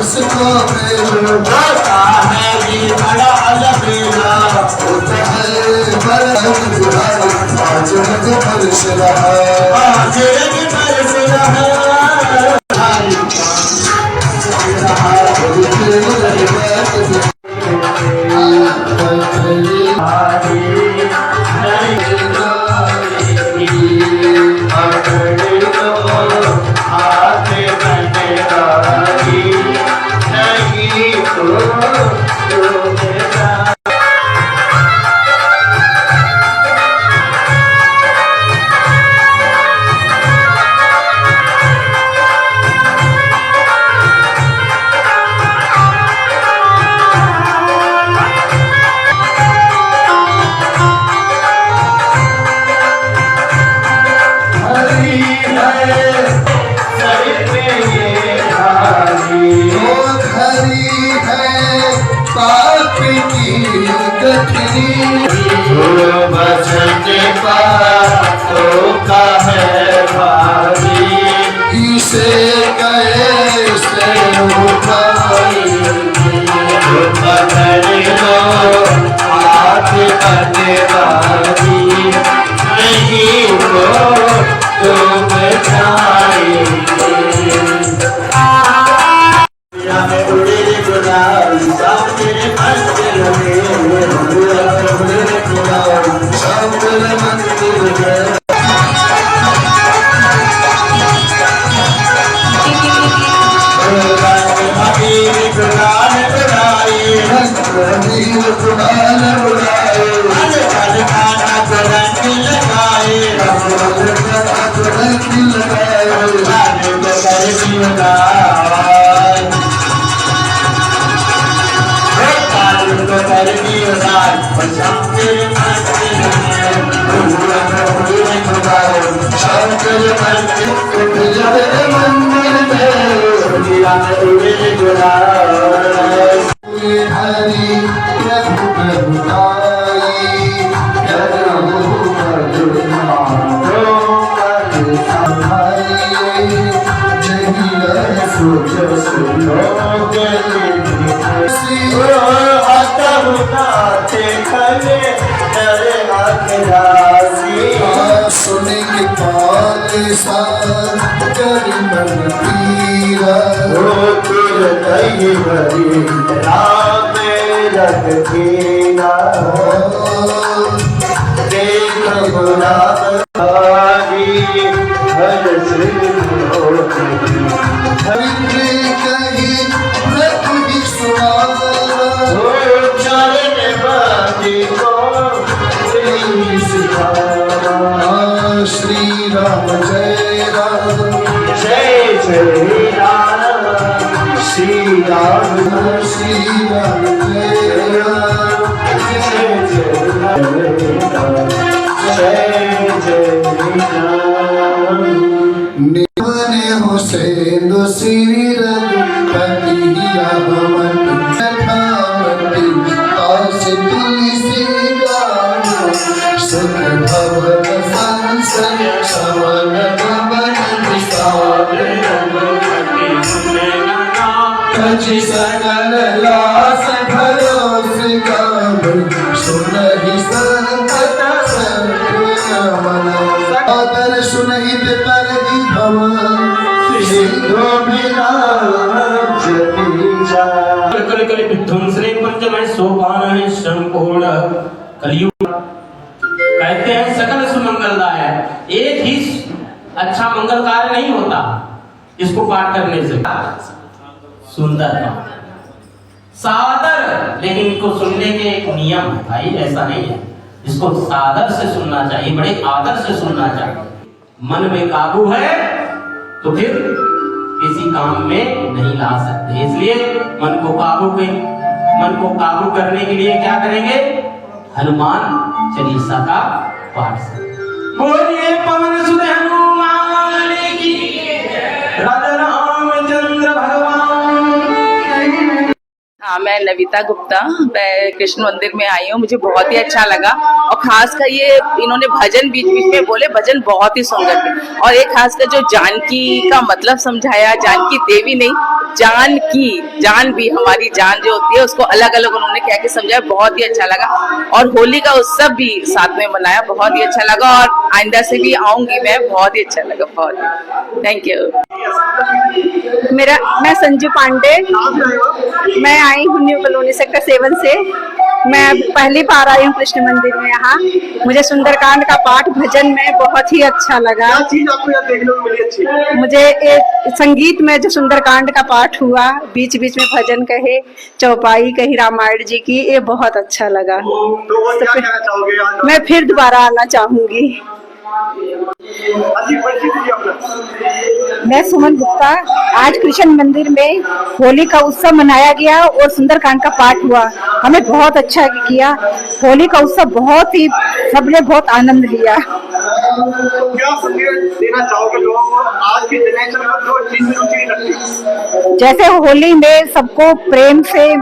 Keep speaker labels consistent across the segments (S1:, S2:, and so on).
S1: उसको मिलो होता है ये बड़ा अलबेला होता है बड़ा अलबेला आज रंग बरस रहा आज रंग बरस रहा बचने पातों का है भारी इसे कैसे उठाई पकड़ लो हाथ करने वाली नहीं तो तुम जाएंगे श्री राम जय राम जय जय राम श्री राम जय राम जय जय राम निमने हुसैन श्री रघुपतिया सुख भवन श्रवण कछि सकल लास भरोस गाम सुनहि संकट मन आदर सुनहित तरहि भव सिंधु
S2: कल कल विध्वंसने पंचमय सोपान है संपूर्ण कलियुग कहते हैं सकल सुमंगलदायक। एक ही अच्छा मंगल कार्य नहीं होता इसको पाठ करने से। सुंदर सादर, लेकिन इसको सुनने के एक नियम है भाई, ऐसा नहीं है। इसको सादर से सुनना चाहिए, बड़े आदर से सुनना चाहिए। मन में काबू है तो फिर किसी काम में नहीं ला सकते। इसलिए मन को काबू करने के लिए क्या करेंगे? हनुमान चालीसा का पाठ से बोलिए पवन सुत हनुमान की, राजा रामचंद्र भगवान।
S3: हाँ, मैं नविता गुप्ता, मैं कृष्ण मंदिर में आई हूँ। मुझे बहुत ही अच्छा लगा और खासकर ये इन्होंने भजन बीच बीच में बोले, भजन बहुत ही सुंदर थे। और एक खासकर जो जानकी का मतलब समझाया, जानकी देवी नहीं, जानकी, जान भी हमारी जान जो होती है उसको अलग अलग उन्होंने क्या क्या समझाया, बहुत ही अच्छा लगा। और होली का उत्सव भी साथ में मनाया, बहुत ही अच्छा लगा और आइंदा से भी आऊंगी मैं, बहुत ही अच्छा लगा, बहुत। Thank you.
S4: मैं संजू पांडे, मैं आई हूँ न्यू कॉलोनी सेक्टर 7 से। मैं पहली बार आई हूँ कृष्ण मंदिर में यहाँ। मुझे सुंदरकांड का पाठ भजन में बहुत ही अच्छा लगा।
S1: क्या चीज आपको यहाँ देखने को मिली अच्छी?
S4: मुझे एक संगीत में जो सुंदरकांड का पाठ हुआ, बीच बीच में भजन कहे, चौपाई कही रामायण जी की, ये बहुत अच्छा लगा।
S1: तो वो क्या कहना चाहोगे आज?
S4: मैं फिर दोबारा आना चाहूंगी।
S1: अच्छी परिचय दीजिए अपना।
S4: मैं सुमन गुप्ता, आज कृष्ण मंदिर में होली का उत्सव मनाया गया और सुंदरकांड का पाठ हुआ, हमें बहुत अच्छा किया। होली का उत्सव बहुत ही, सबने बहुत आनंद लिया।
S1: तो क्या संदेश देना चाहोगे लोगों को आज की जनरेशन में जो चीज में रुचि नहीं रखती?
S4: जैसे होली में सबको प्रेम से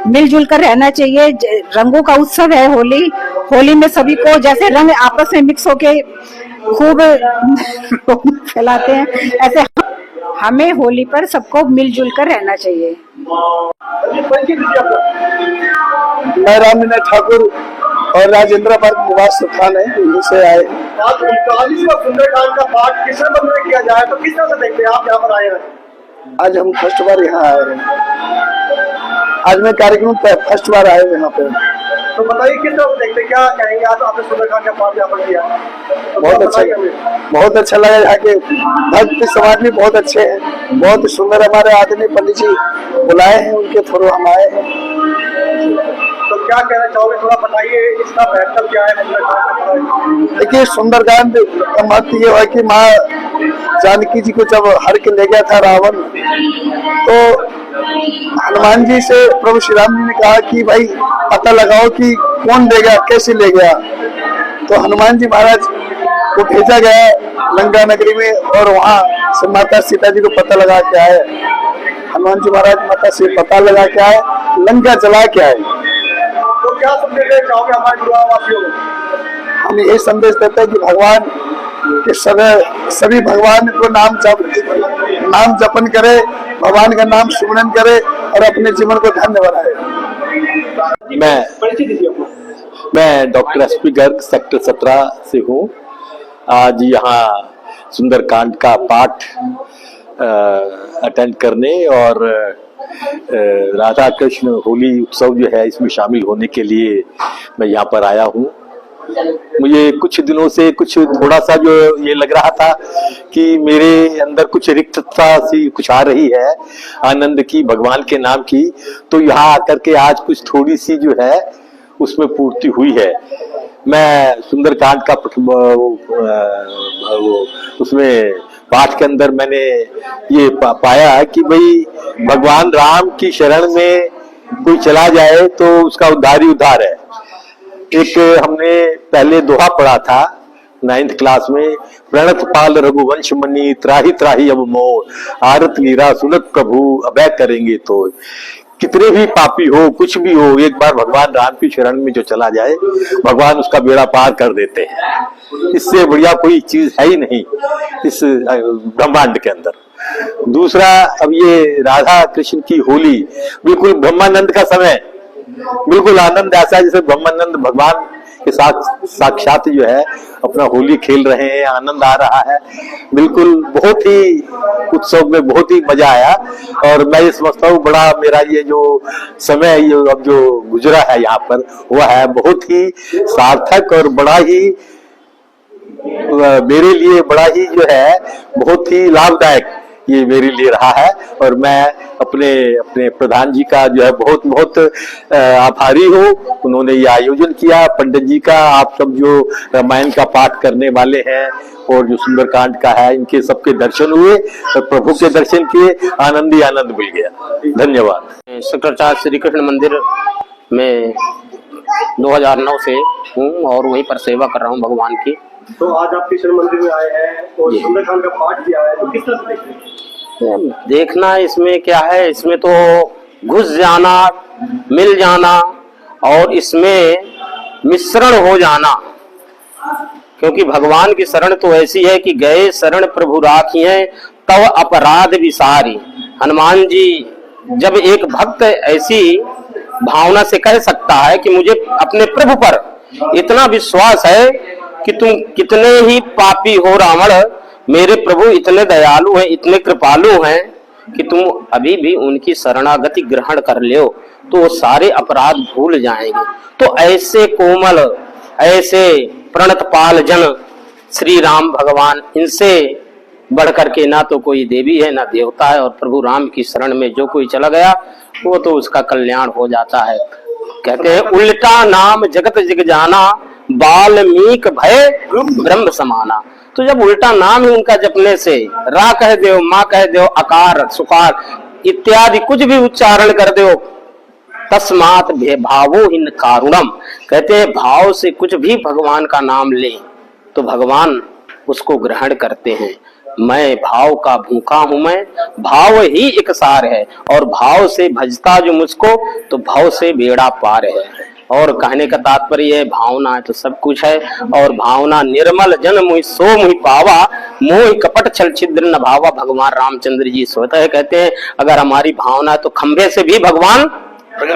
S4: मिलजुल कर रहना चाहिए। रंगों का उत्सव है होली। होली में सभी को जैसे रंग आपस में मिक्स होके खूब फैलाते हैं, ऐसे हमें होली पर सबको मिलजुल कर रहना चाहिए।
S1: अच्छी परिचय दीजिए अपना।
S5: मैं रामनाथ ठाकुर और राजेंद्र पार्क निवास स्थान है, यहीं से आए।
S1: आज 39वां सुंदरकांड का पाठ कृष्ण मंदिर में किया जाए तो किस तरह से देखते हैं आप यहाँ पर आए हैं?
S5: आज हम फर्स्ट बार यहाँ आए हैं। आज मैं कार्यक्रम पे फर्स्ट बार आए यहाँ पे।
S1: तो बताइए किस तरह से देखते हैं, क्या कहेंगे आज आपने सुंदरकांड का पाठ यहाँ पर किया? तो
S5: बहुत अच्छा, बहुत अच्छा लगा। यहाँ के भक्त समाज भी बहुत अच्छे हैं, बहुत सुंदर। हमारे आदरणीय पंडित जी बुलाए हैं, उनके थ्रू हम आए हैं।
S1: तो क्या कहना चाहोगे, थोड़ा बताइए इसका महत्व क्या है सुंदरकांड का?
S5: देखिए, सुंदरकांड का महत्व ये है कि माँ जानकी जी को जब हर के ले गया था रावण, तो हनुमान जी से प्रभु श्री राम जी ने कहा कि भाई पता लगाओ कि कौन ले गया, कैसे ले गया। तो हनुमान जी महाराज को भेजा गया लंका नगरी में और वहाँ से माता सीता जी को पता लगा के आए। हनुमान जी महाराज माता से पता लगा के आए, लंका जला के आए।
S1: तो क्या संदेश देना चाहोगे हमारे युवावासियों को?
S5: हम ये संदेश देते हैं कि भगवान के सभी भगवान को नाम जपन करे, भगवान का नाम सुमरन करे और अपने जीवन को धन्य बनाए।
S1: परिचय दीजिए अपना।
S6: मैं डॉक्टर एसपी गर्ग सेक्टर 17 से हूँ। आज यहाँ सुंदरकांड का पाठ अटेंड करने और राधा कृष्ण होली उत्सव जो है इसमें शामिल होने के लिए मैं यहाँ पर आया हूँ। मुझे कुछ दिनों से कुछ थोड़ा सा जो ये लग रहा था कि मेरे अंदर कुछ रिक्तता सी कुछ आ रही है आनंद की, भगवान के नाम की। तो यहाँ आकर के आज कुछ थोड़ी सी जो है उसमें पूर्ति हुई है। मैं सुंदरकांड का उसमें पाठ के अंदर मैंने ये पाया कि भाई भगवान राम की शरण में कोई चला जाए तो उसका उद्धार ही उद्धार है। एक हमने पहले दोहा पढ़ा था 9th क्लास में, प्रणत पाल रघुवंश मणि त्राही त्राही अब मोह, आरत गिरा सुनत प्रभु अभय करेंगे तो। कितने भी पापी हो, कुछ भी हो, एक बार भगवान राम की शरण में जो चला जाए भगवान उसका बेड़ा पार कर देते हैं। इससे बढ़िया कोई चीज है ही नहीं इस ब्रह्मांड के अंदर। दूसरा, अब ये राधा कृष्ण की होली बिल्कुल ब्रह्मानंद का समय, बिल्कुल आनंद ऐसा है जैसे ब्रह्मानंद भगवान के साथ साक्षात जो है अपना होली खेल रहे हैं, आनंद आ रहा है। बिल्कुल बहुत ही उत्सव में बहुत ही मजा आया। और मैं ये समझता हूँ बड़ा मेरा ये जो समय ये अब जो गुजरा है यहाँ पर हुआ है बहुत ही सार्थक और बड़ा ही मेरे लिए बड़ा ही जो है बहुत ही लाभदायक ये मेरे लिए रहा है। और मैं अपने प्रधान जी का जो है बहुत बहुत आभारी हूँ। उन्होंने ये आयोजन किया, पंडित जी का, आप सब जो रामायण का पाठ करने वाले हैं और जो सुंदरकांड का है, इनके सबके दर्शन हुए और प्रभु के दर्शन किए, आनंद ही आनंद मिल गया। धन्यवाद।
S7: शुक्राचार्य श्री कृष्ण मंदिर में 2009 से हूँ और वहीं पर सेवा कर रहा हूँ भगवान की।
S1: तो आज आप कृष्ण मंदिर में आए हैं और सुंदरकांड का पाठ किया है, तो किस तरह से देखते हैं?
S7: देखना इसमें क्या है, इसमें तो घुस जाना मिल जाना और इसमें मिश्रण हो जाना, क्योंकि भगवान की शरण तो ऐसी है कि गए शरण प्रभु राखिए तव अपराध विसारी। हनुमान जी जब एक भक्त ऐसी भावना से कह सकता है कि मुझे अपने प्रभु पर इतना विश्वास है कि तुम कितने ही पापी हो रावण, मेरे प्रभु इतने दयालु हैं, इतने कृपालु हैं कि तुम अभी भी उनकी शरणागति ग्रहण कर लो तो वो सारे अपराध भूल जाएंगे। तो ऐसे कोमल, ऐसे प्रणतपाल जन श्री राम भगवान, इनसे बढ़कर के ना तो कोई देवी है ना देवता है, और प्रभु राम की शरण में जो कोई चला गया वो तो उसका कल्याण हो जाता है। कहते हैं उल्टा नाम जगत जग जाना, वाल्मीकि भय ब्रह्म समाना। तो जब उल्टा नाम ही उनका जपने से, रा कह दो, माँ कह दो, अकार सुकार इत्यादि कुछ भी उच्चारण कर दो, तस्मात भावो हिन कारुणम। कहते हैं भाव से कुछ भी भगवान का नाम ले तो भगवान उसको ग्रहण करते हैं। मैं भाव का भूखा हूं, मैं भाव ही एक सार है, और भाव से भजता जो मुझको तो भाव से बेड़ा पार है। और कहने का तात्पर्य है भावना है तो सब कुछ है, और भावना निर्मल जन मुहि सो मुहि पावा, मोहि कपट छल छिद्र न भावा। भगवान रामचंद्र जी स्वतः कहते हैं अगर हमारी भावना तो खंभे से भी भगवान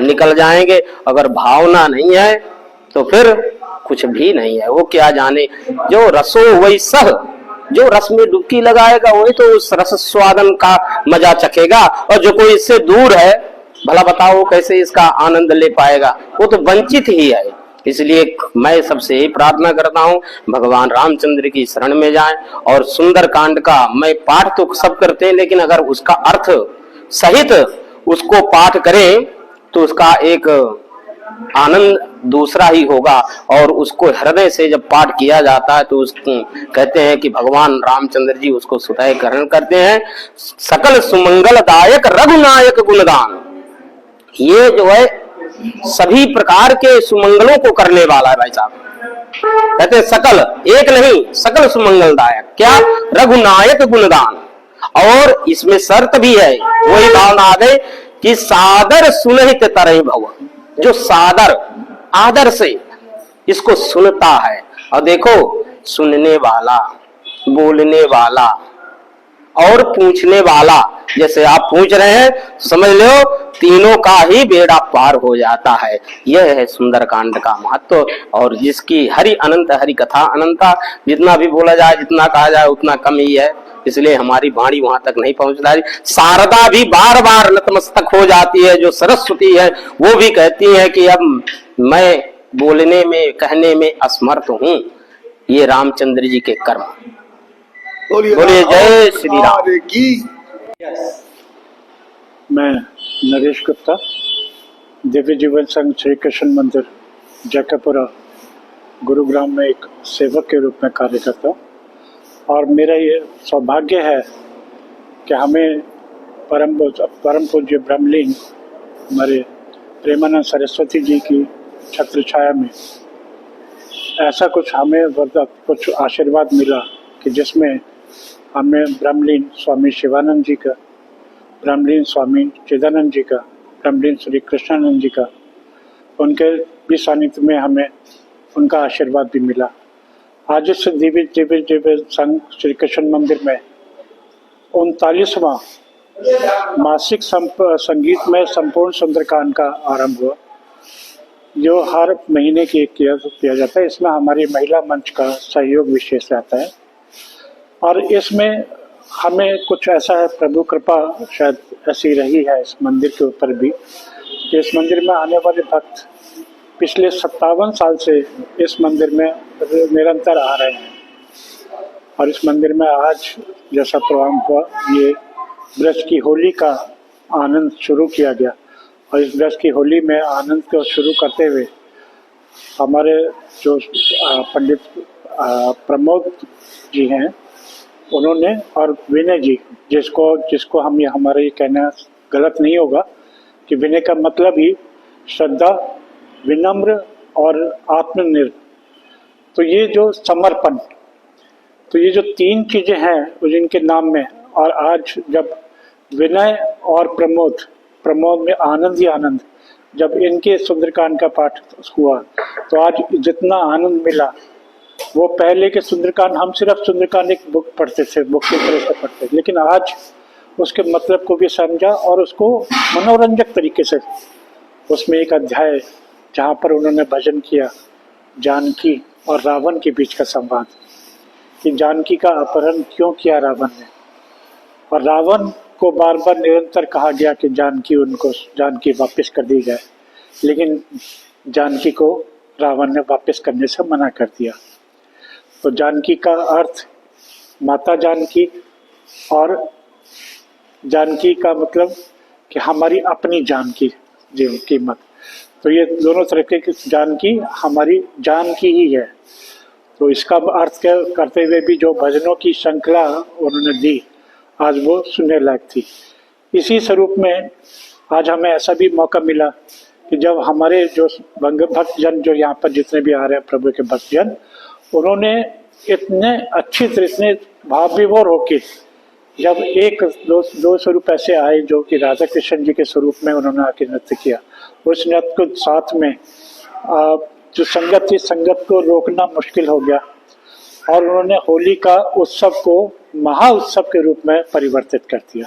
S7: निकल जाएंगे, अगर भावना नहीं है तो फिर कुछ भी नहीं है। वो क्या जाने, जो रसो वही सह, जो रस में डुबकी लगाएगा वही तो उस रस स्वादन का मजा चखेगा, और जो कोई इससे दूर है भला बताओ कैसे इसका आनंद ले पाएगा, वो तो वंचित ही है। इसलिए मैं सबसे यही प्रार्थना करता हूँ भगवान रामचंद्र की शरण में जाएं, और सुंदर कांड का मैं पाठ तो सब करते हैं लेकिन अगर उसका अर्थ सहित उसको पाठ करें तो उसका एक आनंद दूसरा ही होगा। और उसको हृदय से जब पाठ किया जाता है तो उसको कहते हैं कि भगवान रामचंद्र जी उसको स्वतः ग्रहण करते हैं। सकल सुमंगलदायक रघुनायक गुणगान, ये जो है सभी प्रकार के सुमंगलों को करने वाला है भाई साहब। कहते हैं सकल, एक नहीं, सकल सुमंगलदायक, क्या रघुनायक गुणगान। और इसमें शर्त भी है, वही भावना आ गई कि सादर सुनहित तरह भव, जो सादर आदर से इसको सुनता है। और देखो सुनने वाला, बोलने वाला और पूछने वाला, जैसे आप पूछ रहे हैं समझ लो तीनों का ही बेड़ा पार हो जाता है। यह है सुंदरकांड का महत्व। और जिसकी हरि अनंत, हरि कथा अनंता, जितना भी बोला जाए जितना कहा जाए उतना कम ही है, इसलिए हमारी वाणी वहां तक नहीं पहुंच रही। शारदा भी बार बार नतमस्तक हो जाती है, जो सरस्वती है वो भी कहती है कि अब मैं बोलने में कहने में असमर्थ हूँ। ये रामचंद्र जी के कर्म। बोलिए जय श्री राम
S5: की।
S8: मैं नरेश गुप्ता, दिव्य जीवन संघ श्री कृष्ण मंदिर जैकापुरा गुरुग्राम में एक सेवक के रूप में कार्य करता हूँ। और मेरा ये सौभाग्य है कि हमें परम पूज्य ब्रह्मलीन हमारे प्रेमानंद सरस्वती जी की छत्र छाया में ऐसा कुछ हमें कुछ आशीर्वाद मिला कि जिसमें हमें ब्रह्मलीन स्वामी शिवानंद जी का, ब्रह्मलीन स्वामी चिदानंद जी का, ब्रह्मलीन श्री कृष्णानंद जी का, उनके भी सानिध्य में हमें उनका आशीर्वाद भी मिला। आज इस दिव्य संघ श्री कृष्ण मंदिर में 39वां मासिक संगीत में संपूर्ण सुंदरकांड का आरंभ हुआ, जो हर महीने की किया जाता है। इसमें हमारी महिला मंच का सहयोग विशेष रहता है। और इसमें हमें कुछ ऐसा है, प्रभु कृपा शायद ऐसी रही है इस मंदिर के ऊपर भी, कि इस मंदिर में आने वाले भक्त पिछले 57 साल से इस मंदिर में निरंतर आ रहे हैं। और इस मंदिर में आज जैसा प्रोग्राम हुआ, ये ब्रज की होली का आनंद शुरू किया गया। और इस ब्रज की होली में आनंद को शुरू करते हुए हमारे जो पंडित प्रमोद जी हैं उन्होंने, और विनय जी, जिसको हम ये हमारा ये कहना गलत नहीं होगा कि विनय का मतलब ही श्रद्धा, विनम्र और आत्मनिर्भर। तो ये जो समर्पण, तो ये जो 3 चीजें हैं जिनके नाम में, और आज जब विनय और प्रमोद में आनंद ही आनंद, जब इनके सुंदरकांड का पाठ हुआ तो आज जितना आनंद मिला, वो पहले के सुंदरकांड हम सिर्फ सुंदरकांड एक बुक पढ़ते थे, बुक की तरह से पढ़ते थे, लेकिन आज उसके मतलब को भी समझा और उसको मनोरंजक तरीके से। उसमें एक अध्याय जहाँ पर उन्होंने भजन किया जानकी और रावण के बीच का संवाद, कि जानकी का अपहरण क्यों किया रावण ने, और रावण को बार बार निरंतर कहा गया कि जानकी वापस कर दी जाए, लेकिन जानकी को रावण ने वापस करने से मना कर दिया। तो जानकी का अर्थ माता जानकी, और जानकी का मतलब कि हमारी अपनी जान की कीमत। तो ये दोनों तरीके की जानकी हमारी जान की ही है। तो इसका अर्थ करते हुए भी जो भजनों की श्रृंखला उन्होंने दी, आज वो सुनने लायक थी। इसी स्वरूप में आज हमें ऐसा भी मौका मिला कि जब हमारे जो भक्तजन जो यहाँ पर जितने भी आ रहे हैं प्रभु के भक्तजन, उन्होंने इतने अच्छी तरह इतने भाव विभोर होके जब 100-200 स्वरूप ऐसे आए जो कि राधा कृष्ण जी के स्वरूप में उन्होंने आके नृत्य किया। उस नृत्य को साथ में जो संगत थी, संगत को रोकना मुश्किल हो गया, और उन्होंने होली का उत्सव को महा उत्सव के रूप में परिवर्तित कर दिया।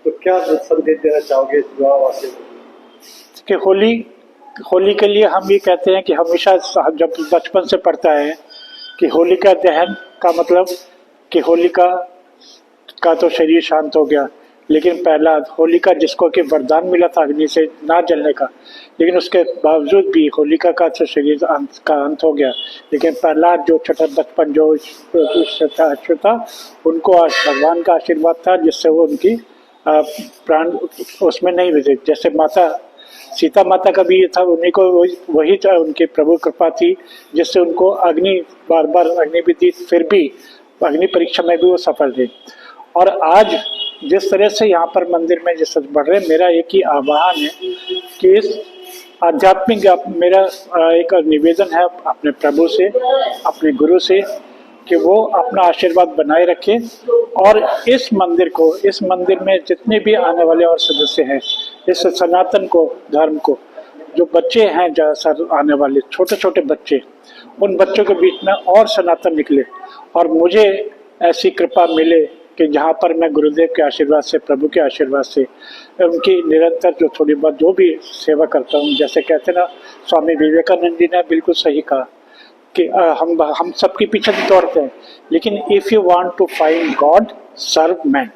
S5: तो क्या संदेश देना चाहोगे युवावासियों को?
S8: कि होली के लिए हम ये कहते हैं कि हमेशा जब बचपन से पढ़ता है कि होलिका दहन का मतलब कि होलिका का तो शरीर शांत हो गया, लेकिन पहला होलिका जिसको कि वरदान मिला था अग्नि से ना जलने का, लेकिन उसके बावजूद भी होलिका का तो शरीर का अंत हो गया, लेकिन प्रहलाद जो छोटा बचपन जो था उनको भगवान का आशीर्वाद था जिससे वो उनकी प्राण उसमें नहीं बचे। जैसे माता सीता माता का भी ये था, उन्हीं को वही था, उनकी प्रभु कृपा थी जिससे उनको अग्नि बार बार अग्नि भी दी, फिर भी अग्नि परीक्षा में भी वो सफल थे। और आज जिस तरह से यहाँ पर मंदिर में जिस बढ़ रहे, मेरा एक ही आह्वान है कि इस आध्यात्मिक मेरा एक निवेदन है अपने प्रभु से, अपने गुरु से, कि वो अपना आशीर्वाद बनाए रखे और इस मंदिर में जितने भी आने वाले और सदस्य हैं, इस सनातन को धर्म को, जो बच्चे हैं ज़्यादातर आने वाले छोटे छोटे बच्चे, उन बच्चों के बीच में और सनातन निकले और मुझे ऐसी कृपा मिले कि जहाँ पर मैं गुरुदेव के आशीर्वाद से, प्रभु के आशीर्वाद से, उनकी निरंतर जो थोड़ी बहुत जो भी सेवा करता हूँ, जैसे कहते ना स्वामी विवेकानंद जी ने बिल्कुल सही कहा कि हम सबके पीछे भी दौड़ते हैं, लेकिन if you want to find God serve man.